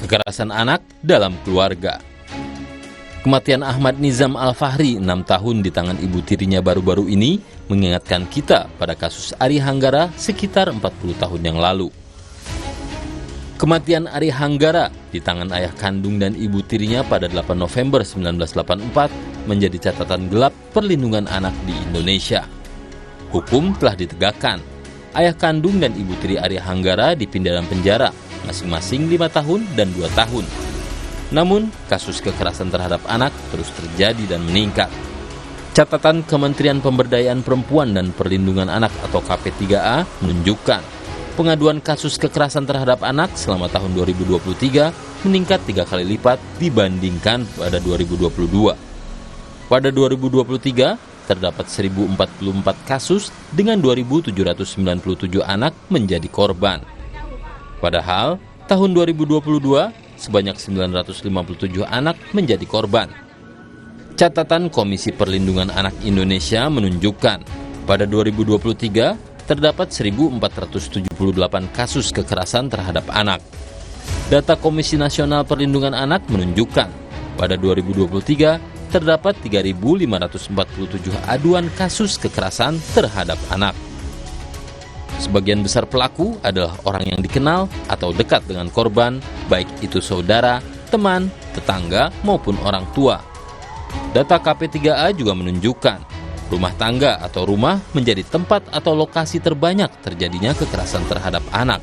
Kekerasan anak dalam keluarga. Kematian Ahmad Nizam Al-Fahri 6 tahun di tangan ibu tirinya baru-baru ini mengingatkan kita pada kasus Ari Hanggara sekitar 40 tahun yang lalu. Kematian Ari Hanggara di tangan ayah kandung dan ibu tirinya pada 8 November 1984 menjadi catatan gelap perlindungan anak di Indonesia. Hukum telah ditegakkan. Ayah kandung dan ibu tiri Ari Hanggara dipindah dalam penjara, masing-masing 5 tahun dan 2 tahun. Namun, kasus kekerasan terhadap anak terus terjadi dan meningkat. Catatan Kementerian Pemberdayaan Perempuan dan Perlindungan Anak atau KP3A menunjukkan pengaduan kasus kekerasan terhadap anak selama tahun 2023 meningkat 3 kali lipat dibandingkan pada 2022. Pada 2023, terdapat 1044 kasus dengan 2.797 anak menjadi korban. Padahal, tahun 2022, sebanyak 957 anak menjadi korban. Catatan Komisi Perlindungan Anak Indonesia menunjukkan, pada 2023, terdapat 1.478 kasus kekerasan terhadap anak. Data Komisi Nasional Perlindungan Anak menunjukkan, pada 2023, terdapat 3.547 aduan kasus kekerasan terhadap anak. Sebagian besar pelaku adalah orang yang dikenal atau dekat dengan korban, baik itu saudara, teman, tetangga, maupun orang tua. Data KP3A juga menunjukkan, rumah tangga atau rumah menjadi tempat atau lokasi terbanyak terjadinya kekerasan terhadap anak.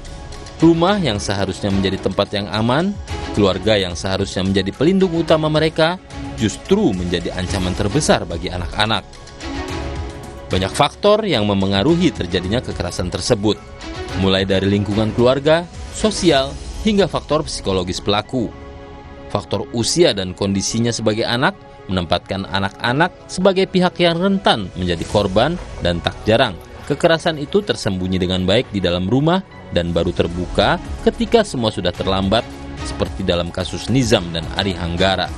Rumah yang seharusnya menjadi tempat yang aman, keluarga yang seharusnya menjadi pelindung utama mereka, justru menjadi ancaman terbesar bagi anak-anak. Banyak faktor yang memengaruhi terjadinya kekerasan tersebut, mulai dari lingkungan keluarga, sosial, hingga faktor psikologis pelaku. Faktor usia dan kondisinya sebagai anak menempatkan anak-anak sebagai pihak yang rentan menjadi korban, dan tak jarang kekerasan itu tersembunyi dengan baik di dalam rumah dan baru terbuka ketika semua sudah terlambat, seperti dalam kasus Nizam dan Ari Hanggara.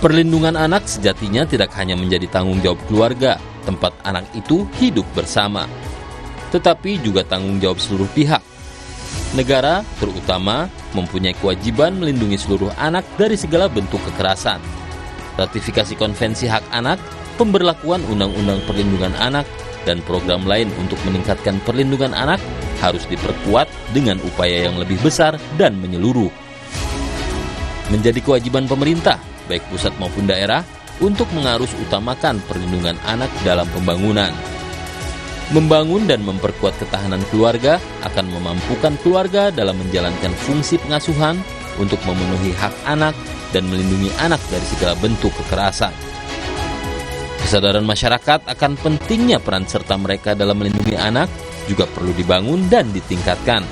Perlindungan anak sejatinya tidak hanya menjadi tanggung jawab keluarga, tempat anak itu hidup bersama, tetapi juga tanggung jawab seluruh pihak. Negara, terutama, mempunyai kewajiban melindungi seluruh anak dari segala bentuk kekerasan. Ratifikasi Konvensi Hak Anak, pemberlakuan Undang-Undang Perlindungan Anak, dan program lain untuk meningkatkan perlindungan anak harus diperkuat dengan upaya yang lebih besar dan menyeluruh. Menjadi kewajiban pemerintah, baik pusat maupun daerah, untuk mengarus utamakan perlindungan anak dalam pembangunan. Membangun dan memperkuat ketahanan keluarga akan memampukan keluarga dalam menjalankan fungsi pengasuhan untuk memenuhi hak anak dan melindungi anak dari segala bentuk kekerasan. Kesadaran masyarakat akan pentingnya peran serta mereka dalam melindungi anak juga perlu dibangun dan ditingkatkan.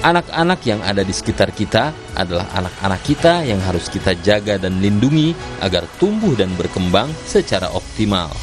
Anak-anak yang ada di sekitar kita adalah anak-anak kita yang harus kita jaga dan lindungi agar tumbuh dan berkembang secara optimal.